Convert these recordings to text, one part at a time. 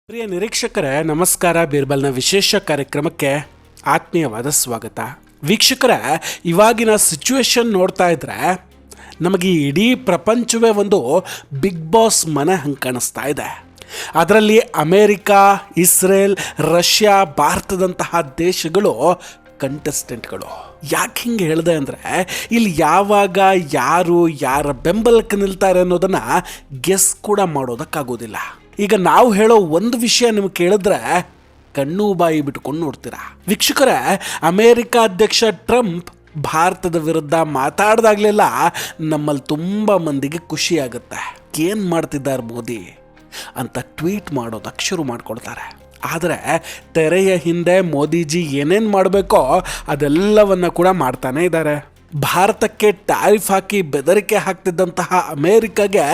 ಪ್ರಿಯ ನಿರೀಕ್ಷಕರೇ ನಮಸ್ಕಾರ. ಬೀರ್ಬಲ್ನ ವಿಶೇಷ ಕಾರ್ಯಕ್ರಮಕ್ಕೆ ಆತ್ಮೀಯವಾದ ಸ್ವಾಗತ. ವೀಕ್ಷಕರೇ, ಇವಾಗಿನ ಸಿಚುವೇಶನ್ ನೋಡ್ತಾ ಇದ್ರೆ ನಮಗೆ ಇಡೀ ಪ್ರಪಂಚವೇ ಒಂದು ಬಿಗ್ ಬಾಸ್ ಮನೆ ಹಂಗೆ ಕಾಣಿಸ್ತಾ ಇದೆ. ಅದರಲ್ಲಿ ಅಮೇರಿಕಾ, ಇಸ್ರೇಲ್, ರಷ್ಯಾ, ಭಾರತದಂತಹ ದೇಶಗಳು ಕಂಟೆಸ್ಟೆಂಟ್ಗಳು. ಯಾಕೆ ಹಿಂಗೆ ಹೇಳಿದೆ ಅಂದರೆ, ಇಲ್ಲಿ ಯಾವಾಗ ಯಾರು ಯಾರ ಬೆಂಬಲಕ್ಕೆ ನಿಲ್ತಾರೆ ಅನ್ನೋದನ್ನು ಗೆಸ್ ಕೂಡ ಮಾಡೋದಕ್ಕಾಗೋದಿಲ್ಲ. ಈಗ ನಾವು ಹೇಳೋ ಒಂದು ವಿಷಯ ನಿಮ್ಗೆ ಕೇಳಿದ್ರೆ ಕಣ್ಣು ಬಾಯಿ ಬಿಟ್ಕೊಂಡು ನೋಡ್ತೀರಾ. ವೀಕ್ಷಕರೇ, ಅಮೇರಿಕಾ ಅಧ್ಯಕ್ಷ ಟ್ರಂಪ್ ಭಾರತದ ವಿರುದ್ಧ ಮಾತಾಡ್ದಾಗ್ಲೆಲ್ಲ ನಮ್ಮಲ್ಲಿ ತುಂಬ ಮಂದಿಗೆ ಖುಷಿ ಆಗುತ್ತೆ. ಏನು ಮಾಡ್ತಿದ್ದಾರೆ ಮೋದಿ ಅಂತ ಟ್ವೀಟ್ ಮಾಡೋದಕ್ಕೆ ಶುರು ಮಾಡ್ಕೊಳ್ತಾರೆ. ಆದರೆ ತೆರೆಯ ಹಿಂದೆ ಮೋದಿಜಿ ಏನೇನು ಮಾಡಬೇಕೋ ಅದೆಲ್ಲವನ್ನ ಕೂಡ ಮಾಡ್ತಾನೆ ಇದ್ದಾರೆ. ಭಾರತಕ್ಕೆ ಟ್ಯಾರಿಫ್ ಹಾಕಿ ಬೆದರಿಕೆ ಹಾಕ್ತಿದ್ದಂತಹ ಅಮೇರಿಕಾಗೆ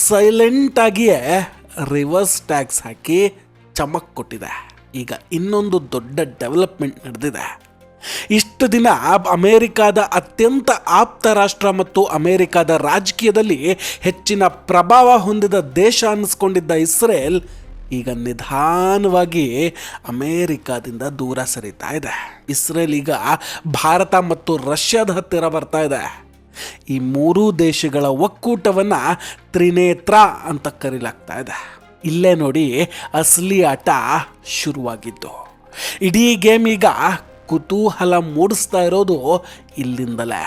ಸೈಲೆಂಟಾಗಿಯೇ ರಿವರ್ಸ್ ಟ್ಯಾಕ್ಸ್ ಹಾಕಿ ಚಮಕ್ ಕೊಟ್ಟಿದೆ. ಈಗ ಇನ್ನೊಂದು ದೊಡ್ಡ ಡೆವಲಪ್ಮೆಂಟ್ ನಡೆದಿದೆ. ಇಷ್ಟು ದಿನ ಅಮೇರಿಕಾದ ಅತ್ಯಂತ ಆಪ್ತ ರಾಷ್ಟ್ರ ಮತ್ತು ಅಮೇರಿಕಾದ ರಾಜಕೀಯದಲ್ಲಿ ಹೆಚ್ಚಿನ ಪ್ರಭಾವ ಹೊಂದಿದ ದೇಶ ಅನ್ನಿಸ್ಕೊಂಡಿದ್ದ ಇಸ್ರೇಲ್ ಈಗ ನಿಧಾನವಾಗಿ ಅಮೇರಿಕಾದಿಂದ ದೂರ ಸರಿತಾ ಇದೆ. ಇಸ್ರೇಲ್ ಈಗ ಭಾರತ ಮತ್ತು ರಷ್ಯಾದ ಹತ್ತಿರ ಬರ್ತಾ ಇದೆ. ಈ ಮೂರೂ ದೇಶಗಳ ಒಕ್ಕೂಟವನ್ನು ತ್ರಿನೇತ್ರ ಅಂತ ಕರೀಲಾಗ್ತಾ ಇದೆ. ಇಲ್ಲೇ ನೋಡಿ ಅಸಲಿ ಆಟ ಶುರುವಾಗಿದ್ದು. ಇಡೀ ಗೇಮ್ ಈಗ ಕುತೂಹಲ ಮೂಡಿಸ್ತಾ ಇರೋದು ಇಲ್ಲಿಂದಲೇ.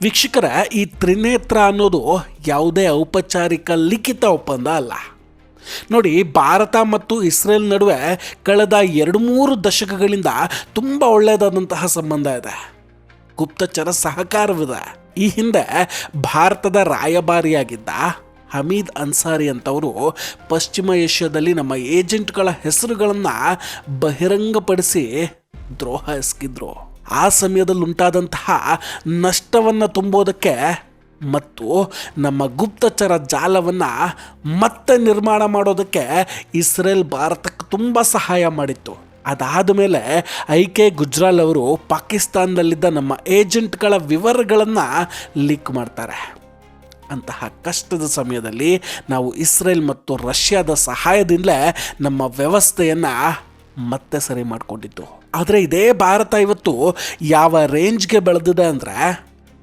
ವೀಕ್ಷಕರ, ಈ ತ್ರಿನೇತ್ರ ಅನ್ನೋದು ಯಾವುದೇ ಔಪಚಾರಿಕ ಲಿಖಿತ ಒಪ್ಪಂದ ಅಲ್ಲ. ನೋಡಿ, ಭಾರತ ಮತ್ತು ಇಸ್ರೇಲ್ ನಡುವೆ ಕಳೆದ 2-3 ದಶಕಗಳಿಂದ ತುಂಬ ಒಳ್ಳೆಯದಾದಂತಹ ಸಂಬಂಧ ಇದೆ. ಗುಪ್ತಚರ ಸಹಕಾರವಿದೆ. ಈ ಹಿಂದೆ ಭಾರತದ ರಾಯಭಾರಿಯಾಗಿದ್ದ ಹಮೀದ್ ಅನ್ಸಾರಿ ಅಂತವರು ಪಶ್ಚಿಮ ಏಷ್ಯಾದಲ್ಲಿ ನಮ್ಮ ಏಜೆಂಟ್ಗಳ ಹೆಸರುಗಳನ್ನು ಬಹಿರಂಗಪಡಿಸಿ ದ್ರೋಹ ಎಸಗಿದ್ರು. ಆ ಸಮಯದಲ್ಲಿ ಉಂಟಾದಂತಹ ನಷ್ಟವನ್ನು ತುಂಬೋದಕ್ಕೆ ಮತ್ತು ನಮ್ಮ ಗುಪ್ತಚರ ಜಾಲವನ್ನು ಮತ್ತೆ ನಿರ್ಮಾಣ ಮಾಡೋದಕ್ಕೆ ಇಸ್ರೇಲ್ ಭಾರತಕ್ಕೆ ತುಂಬ ಸಹಾಯ ಮಾಡಿತ್ತು. ಅದಾದ ಮೇಲೆ ಐಕೆ ಗುಜ್ರಾಲ್ ಅವರು ಪಾಕಿಸ್ತಾನದಲ್ಲಿದ್ದ ನಮ್ಮ ಏಜೆಂಟ್ಗಳ ವಿವರಗಳನ್ನು ಲೀಕ್ ಮಾಡ್ತಾರೆ. ಅಂತಹ ಕಷ್ಟದ ಸಮಯದಲ್ಲಿ ನಾವು ಇಸ್ರೇಲ್ ಮತ್ತು ರಷ್ಯಾದ ಸಹಾಯದಿಂದಲೇ ನಮ್ಮ ವ್ಯವಸ್ಥೆಯನ್ನು ಮತ್ತೆ ಸರಿ ಮಾಡಿಕೊಂಡಿದ್ದು. ಆದರೆ ಇದೇ ಭಾರತ ಇವತ್ತು ಯಾವ ರೇಂಜ್ಗೆ ಬೆಳೆದಿದೆ ಅಂದರೆ,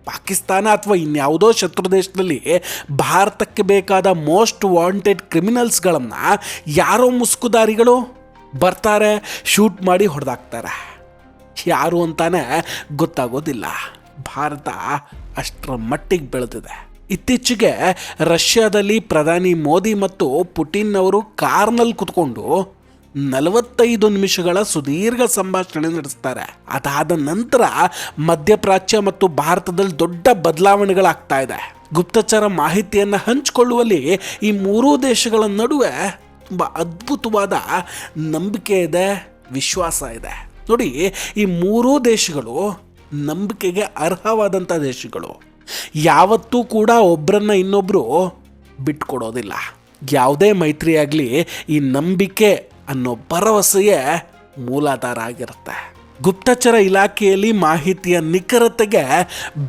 ಪಾಕಿಸ್ತಾನ ಅಥವಾ ಇನ್ಯಾವುದೋ ಶತ್ರು ದೇಶದಲ್ಲಿ ಭಾರತಕ್ಕೆ ಬೇಕಾದ ಮೋಸ್ಟ್ ವಾಂಟೆಡ್ ಕ್ರಿಮಿನಲ್ಸ್ಗಳನ್ನು ಯಾರೋ ಮುಸ್ಕುದಾರಿಗಳು ಬರ್ತಾರೆ, ಶೂಟ್ ಮಾಡಿ ಹೊಡೆದಾಕ್ತಾರೆ. ಯಾರು ಅಂತಾನೆ ಗೊತ್ತಾಗೋದಿಲ್ಲ. ಭಾರತ ಅಷ್ಟರ ಮಟ್ಟಿಗೆ ಬೆಳೆದಿದೆ. ಇತ್ತೀಚೆಗೆ ರಷ್ಯಾದಲ್ಲಿ ಪ್ರಧಾನಿ ಮೋದಿ ಮತ್ತು ಪುಟಿನ್ ಅವರು ಕಾರ್ನಲ್ಲಿ ಕುತ್ಕೊಂಡು 45 ನಿಮಿಷಗಳ ಸುದೀರ್ಘ ಸಂಭಾಷಣೆ ನಡೆಸ್ತಾರೆ. ಅದಾದ ನಂತರ ಮಧ್ಯಪ್ರಾಚ್ಯ ಮತ್ತು ಭಾರತದಲ್ಲಿ ದೊಡ್ಡ ಬದಲಾವಣೆಗಳಾಗ್ತಾ ಇದೆ. ಗುಪ್ತಚರ ಮಾಹಿತಿಯನ್ನು ಹಂಚಿಕೊಳ್ಳುವಲ್ಲಿ ಈ ಮೂರೂ ದೇಶಗಳ ನಡುವೆ ತುಂಬ ಅದ್ಭುತವಾದ ನಂಬಿಕೆ ಇದೆ, ವಿಶ್ವಾಸ ಇದೆ. ನೋಡಿ, ಈ ಮೂರೂ ದೇಶಗಳು ನಂಬಿಕೆಗೆ ಅರ್ಹವಾದಂಥ ದೇಶಗಳು. ಯಾವತ್ತೂ ಕೂಡ ಒಬ್ಬರನ್ನ ಇನ್ನೊಬ್ಬರು ಬಿಟ್ಕೊಡೋದಿಲ್ಲ. ಯಾವುದೇ ಮೈತ್ರಿ ಆಗಲಿ ಈ ನಂಬಿಕೆ ಅನ್ನೋ ಭರವಸೆಯೇ ಮೂಲಾಧಾರ ಆಗಿರುತ್ತೆ. ಗುಪ್ತಚರ ಇಲಾಖೆಯಲ್ಲಿ ಮಾಹಿತಿಯ ನಿಖರತೆಗೆ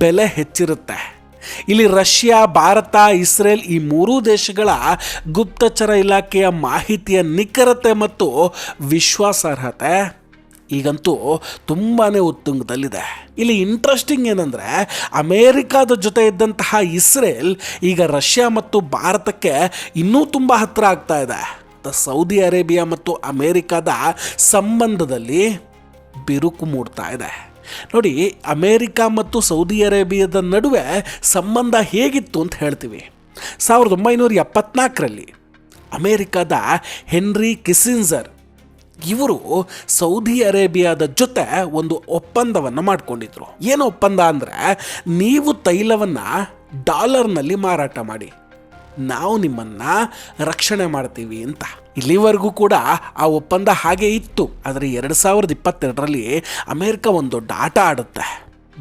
ಬೆಲೆ ಹೆಚ್ಚಿರುತ್ತೆ. ಇಲ್ಲಿ ರಷ್ಯಾ, ಭಾರತ, ಇಸ್ರೇಲ್ ಈ ಮೂರೂ ದೇಶಗಳ ಗುಪ್ತಚರ ಇಲಾಖೆಯ ಮಾಹಿತಿಯ ನಿಖರತೆ ಮತ್ತು ವಿಶ್ವಾಸಾರ್ಹತೆ ಈಗಂತೂ ತುಂಬಾ ಉತ್ತುಂಗದಲ್ಲಿದೆ. ಇಲ್ಲಿ ಇಂಟ್ರೆಸ್ಟಿಂಗ್ ಏನಂದರೆ, ಅಮೇರಿಕಾದ ಜೊತೆ ಇದ್ದಂತಹ ಇಸ್ರೇಲ್ ಈಗ ರಷ್ಯಾ ಮತ್ತು ಭಾರತಕ್ಕೆ ಇನ್ನೂ ತುಂಬ ಹತ್ತಿರ ಆಗ್ತಾ ಇದೆ. ಸೌದಿ ಅರೇಬಿಯಾ ಮತ್ತು ಅಮೇರಿಕಾದ ಸಂಬಂಧದಲ್ಲಿ ಬಿರುಕು ಮೂಡ್ತಾ ಇದೆ. ನೋಡಿ, ಅಮೇರಿಕಾ ಮತ್ತು ಸೌದಿ ಅರೇಬಿಯಾದ ನಡುವೆ ಸಂಬಂಧ ಹೇಗಿತ್ತು ಅಂತ ಹೇಳ್ತೀವಿ. 1974ರಲ್ಲಿ ಅಮೇರಿಕಾದ ಹೆನ್ರಿ ಕಿಸ್ಸಿಂಜರ್ ಇವರು ಸೌದಿ ಅರೇಬಿಯಾದ ಜೊತೆ ಒಂದು ಒಪ್ಪಂದವನ್ನು ಮಾಡಿಕೊಂಡಿದ್ರು. ಏನು ಒಪ್ಪಂದ ಅಂದರೆ, ನೀವು ತೈಲವನ್ನು ಡಾಲರ್ನಲ್ಲಿ ಮಾರಾಟ ಮಾಡಿ, ನಾವು ನಿಮ್ಮನ್ನು ರಕ್ಷಣೆ ಮಾಡ್ತೀವಿ ಅಂತ. ಇಲ್ಲಿವರೆಗೂ ಕೂಡ ಆ ಒಪ್ಪಂದ ಹಾಗೆ ಇತ್ತು. ಆದರೆ 2022ರಲ್ಲಿ ಅಮೇರಿಕ ಒಂದು ದೊಡ್ಡ ಆಟ ಆಡುತ್ತೆ.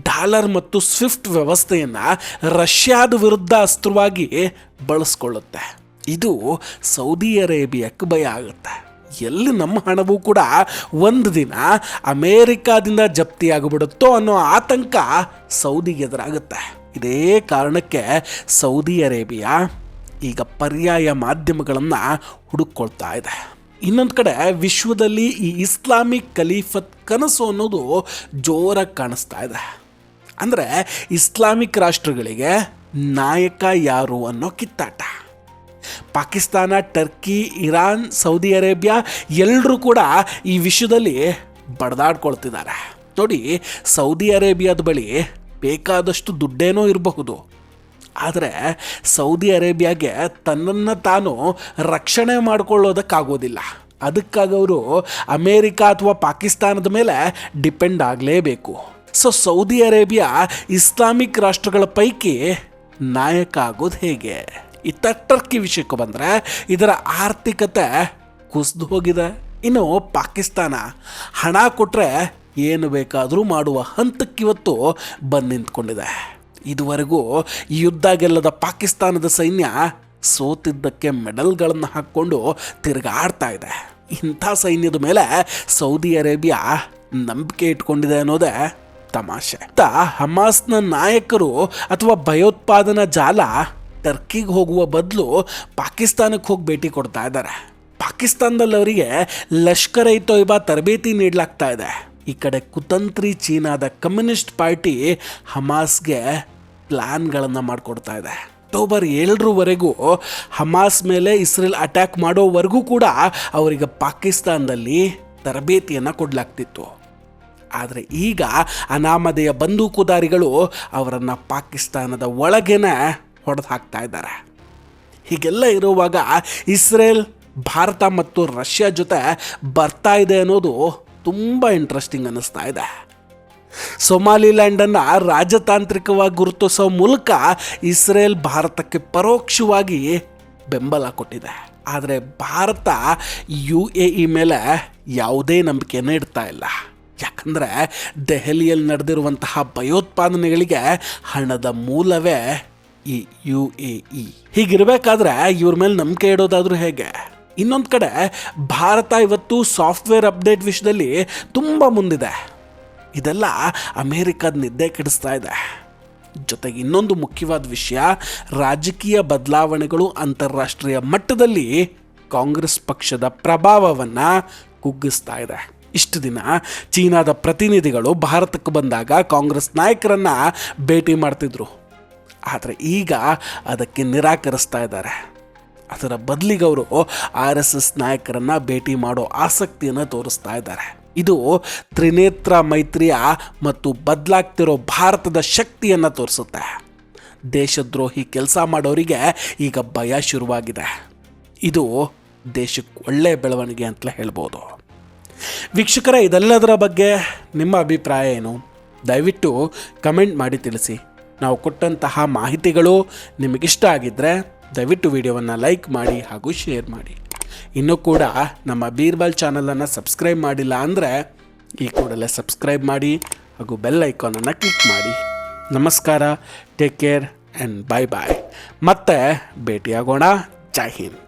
ಡಾಲರ್ ಮತ್ತು ಸ್ವಿಫ್ಟ್ ವ್ಯವಸ್ಥೆಯನ್ನು ರಷ್ಯಾದ ವಿರುದ್ಧ ಅಸ್ತ್ರವಾಗಿ ಬಳಸ್ಕೊಳ್ಳುತ್ತೆ. ಇದು ಸೌದಿ ಅರೇಬಿಯಾಕ್ಕೆ ಭಯ ಆಗುತ್ತೆ. ಎಲ್ಲಿ ನಮ್ಮ ಹಣವೂ ಕೂಡ ಒಂದು ದಿನ ಅಮೇರಿಕಾದಿಂದ ಜಪ್ತಿಯಾಗಿಬಿಡುತ್ತೋ ಅನ್ನೋ ಆತಂಕ ಸೌದಿಗೆ ಎದುರಾಗುತ್ತೆ. ಇದೇ ಕಾರಣಕ್ಕೆ ಸೌದಿ ಅರೇಬಿಯಾ ಈಗ ಪರ್ಯಾಯ ಮಾಧ್ಯಮಗಳನ್ನು ಹುಡುಕೊಳ್ತಾ ಇದೆ. ಇನ್ನೊಂದು ಕಡೆ ವಿಶ್ವದಲ್ಲಿ ಈ ಇಸ್ಲಾಮಿಕ್ ಖಲೀಫತ್ ಕನಸು ಅನ್ನೋದು ಜೋರಾಗಿ ಕಾಣಿಸ್ತಾ ಇದೆ. ಅಂದರೆ ಇಸ್ಲಾಮಿಕ್ ರಾಷ್ಟ್ರಗಳಿಗೆ ನಾಯಕ ಯಾರು ಅನ್ನೋ ಕಿತ್ತಾಟ. Pakistan, Turkey, Iran, Saudi Arabia ಎಲ್ಲರೂ ಕೂಡ ಈ ವಿಷಯದಲ್ಲಿ ಬಡ್ದಾಡ್ಕೊಳ್ತಿದ್ದಾರೆ. ನೋಡಿ, ಸೌದಿ ಅರೇಬಿಯಾದ ಬಳಿ ಬೇಕಾದಷ್ಟು ದುಡ್ಡೇನೋ ಇರಬಹುದು, ಆದರೆ ಸೌದಿ ಅರೇಬಿಯಾಗೆ ತನ್ನನ್ನು ತಾನು ರಕ್ಷಣೆ ಮಾಡಿಕೊಳ್ಳೋದಕ್ಕಾಗೋದಿಲ್ಲ. ಅದಕ್ಕಾಗಿ ಅವರು ಅಮೇರಿಕ ಅಥವಾ ಪಾಕಿಸ್ತಾನದ ಮೇಲೆ ಡಿಪೆಂಡ್ ಆಗಲೇಬೇಕು. ಸೊ ಸೌದಿ ಅರೇಬಿಯಾ ಇಸ್ಲಾಮಿಕ್ ರಾಷ್ಟ್ರಗಳ ಪೈಕಿ ನಾಯಕ ಆಗೋದು ಹೇಗೆ? ಇತ್ತ ಟರ್ಕಿ ವಿಷಯಕ್ಕೆ ಬಂದರೆ ಇದರ ಆರ್ಥಿಕತೆ ಕುಸಿದು ಹೋಗಿದೆ. ಇನ್ನು ಪಾಕಿಸ್ತಾನ ಹಣ ಕೊಟ್ಟರೆ ಏನು ಬೇಕಾದರೂ ಮಾಡುವ ಹಂತಕ್ಕಿವತ್ತು ಬಂದು ನಿಂತ್ಕೊಂಡಿದೆ. ಇದುವರೆಗೂ ಈ ಯುದ್ಧ ಗೆಲ್ಲದ ಪಾಕಿಸ್ತಾನದ ಸೈನ್ಯ ಸೋತಿದ್ದಕ್ಕೆ ಮೆಡಲ್ಗಳನ್ನು ಹಾಕ್ಕೊಂಡು ತಿರುಗಾಡ್ತಾ ಇದೆ. ಇಂಥ ಸೈನ್ಯದ ಮೇಲೆ ಸೌದಿ ಅರೇಬಿಯಾ ನಂಬಿಕೆ ಇಟ್ಕೊಂಡಿದೆ ಅನ್ನೋದೇ ತಮಾಷೆ. ಹಮಾಸ್ನ ನಾಯಕರು ಅಥವಾ ಭಯೋತ್ಪಾದನಾ ಜಾಲ ಟರ್ಕಿಗೆ ಹೋಗುವ ಬದಲು ಪಾಕಿಸ್ತಾನಕ್ಕೆ ಹೋಗಿ ಭೇಟಿ ಕೊಡ್ತಾ ಇದ್ದಾರೆ. ಪಾಕಿಸ್ತಾನದಲ್ಲಿ ಅವರಿಗೆ ಲಷ್ಕರ್ ಇ ತೊಯ್ಬಾ ತರಬೇತಿ ನೀಡಲಾಗ್ತಾ ಇದೆ. ಈ ಕಡೆ ಕುತಂತ್ರಿ ಚೀನಾದ ಕಮ್ಯುನಿಸ್ಟ್ ಪಾರ್ಟಿ ಹಮಾಸ್ಗೆ ಪ್ಲ್ಯಾನ್ಗಳನ್ನು ಮಾಡಿಕೊಡ್ತಾ ಇದೆ. ಅಕ್ಟೋಬರ್ 7ರವರೆಗೂ ಹಮಾಸ್ ಮೇಲೆ ಇಸ್ರೇಲ್ ಅಟ್ಯಾಕ್ ಮಾಡೋವರೆಗೂ ಕೂಡ ಅವರಿಗೆ ಪಾಕಿಸ್ತಾನದಲ್ಲಿ ತರಬೇತಿಯನ್ನು ಕೊಡಲಾಗ್ತಿತ್ತು. ಆದರೆ ಈಗ ಅನಾಮಧೇಯ ಬಂದೂಕುದಾರಿಗಳು ಅವರನ್ನು ಪಾಕಿಸ್ತಾನದ ಒಳಗೇನೆ ಹೊಡೆದು ಹಾಕ್ತಾ ಇದ್ದಾರೆ. ಹೀಗೆಲ್ಲ ಇರುವಾಗ ಇಸ್ರೇಲ್ ಭಾರತ ಮತ್ತು ರಷ್ಯಾ ಜೊತೆ ಬರ್ತಾ ಇದೆ ಅನ್ನೋದು ತುಂಬ ಇಂಟ್ರೆಸ್ಟಿಂಗ್ ಅನ್ನಿಸ್ತಾ ಇದೆ. ಸೊಮಾಲಿಲ್ಯಾಂಡನ್ನು ರಾಜತಾಂತ್ರಿಕವಾಗಿ ಗುರುತಿಸೋ ಮೂಲಕ ಇಸ್ರೇಲ್ ಭಾರತಕ್ಕೆ ಪರೋಕ್ಷವಾಗಿ ಬೆಂಬಲ ಕೊಟ್ಟಿದೆ. ಆದರೆ ಭಾರತ UAE ಮೇಲೆ ಯಾವುದೇ ನಂಬಿಕೆಯನ್ನು ಇಡ್ತಾ ಇಲ್ಲ. ಯಾಕಂದರೆ ದೆಹಲಿಯಲ್ಲಿ ನಡೆದಿರುವಂತಹ ಭಯೋತ್ಪಾದನೆಗಳಿಗೆ ಹಣದ ಮೂಲವೇ ಈ UAE. ಹೀಗಿರಬೇಕಾದ್ರೆ ಇವ್ರ ಮೇಲೆ ನಂಬಿಕೆ ಇಡೋದಾದರೂ ಹೇಗೆ? ಇನ್ನೊಂದು ಕಡೆ ಭಾರತ ಇವತ್ತು ಸಾಫ್ಟ್ವೇರ್ ಅಪ್ಡೇಟ್ ವಿಷಯದಲ್ಲಿ ತುಂಬ ಮುಂದಿದೆ. ಇದೆಲ್ಲ ಅಮೇರಿಕದ ನಿದ್ದೆ ಕೆಡಿಸ್ತಾ ಇದೆ. ಜೊತೆಗೆ ಇನ್ನೊಂದು ಮುಖ್ಯವಾದ ವಿಷಯ, ರಾಜಕೀಯ ಬದಲಾವಣೆಗಳು ಅಂತಾರಾಷ್ಟ್ರೀಯ ಮಟ್ಟದಲ್ಲಿ ಕಾಂಗ್ರೆಸ್ ಪಕ್ಷದ ಪ್ರಭಾವವನ್ನು ಕುಗ್ಗಿಸ್ತಾ ಇದೆ. ಇಷ್ಟು ದಿನ ಚೀನಾದ ಪ್ರತಿನಿಧಿಗಳು ಭಾರತಕ್ಕೆ ಬಂದಾಗ ಕಾಂಗ್ರೆಸ್ ನಾಯಕರನ್ನು ಭೇಟಿ ಮಾಡ್ತಿದ್ರು. ಆದರೆ ಈಗ ಅದಕ್ಕೆ ನಿರಾಕರಿಸ್ತಾ ಇದ್ದಾರೆ. ಅದರ ಬದಲಿಗೆ ಅವರು RSS ನಾಯಕರನ್ನು ಭೇಟಿ ಮಾಡೋ ಆಸಕ್ತಿಯನ್ನು ತೋರಿಸ್ತಾ ಇದ್ದಾರೆ. ಇದು ತ್ರಿನೇತ್ರ ಮೈತ್ರಿಯ ಮತ್ತು ಬದಲಾಗ್ತಿರೋ ಭಾರತದ ಶಕ್ತಿಯನ್ನು ತೋರಿಸುತ್ತೆ. ದೇಶದ್ರೋಹಿ ಕೆಲಸ ಮಾಡೋರಿಗೆ ಈಗ ಭಯ ಶುರುವಾಗಿದೆ. ಇದು ದೇಶಕ್ಕೆ ಒಳ್ಳೆಯ ಬೆಳವಣಿಗೆ ಅಂತಲೇ ಹೇಳ್ಬೋದು. ವೀಕ್ಷಕರೇ, ಇದೆಲ್ಲದರ ಬಗ್ಗೆ ನಿಮ್ಮ ಅಭಿಪ್ರಾಯ ಏನು? ದಯವಿಟ್ಟು ಕಮೆಂಟ್ ಮಾಡಿ ತಿಳಿಸಿ. ನಾವು ಕೊಟ್ಟಂತಹ ಮಾಹಿತಿಗಳು ನಿಮಗಿಷ್ಟ ಆಗಿದ್ದರೆ ದಯವಿಟ್ಟು ವಿಡಿಯೋವನ್ನು ಲೈಕ್ ಮಾಡಿ ಹಾಗೂ ಶೇರ್ ಮಾಡಿ. ಇನ್ನೂ ಕೂಡ ನಮ್ಮ ಬೀರ್ಬಲ್ ಚಾನಲನ್ನು ಸಬ್ಸ್ಕ್ರೈಬ್ ಮಾಡಿಲ್ಲ ಅಂದರೆ ಈ ಕೂಡಲೇ ಸಬ್ಸ್ಕ್ರೈಬ್ ಮಾಡಿ ಹಾಗೂ ಬೆಲ್ ಐಕಾನನ್ನು ಕ್ಲಿಕ್ ಮಾಡಿ. ನಮಸ್ಕಾರ, ಟೇಕ್ ಕೇರ್ ಆ್ಯಂಡ್ ಬಾಯ್ ಬಾಯ್. ಮತ್ತೆ ಭೇಟಿಯಾಗೋಣ. ಜೈ ಹಿಂದ್.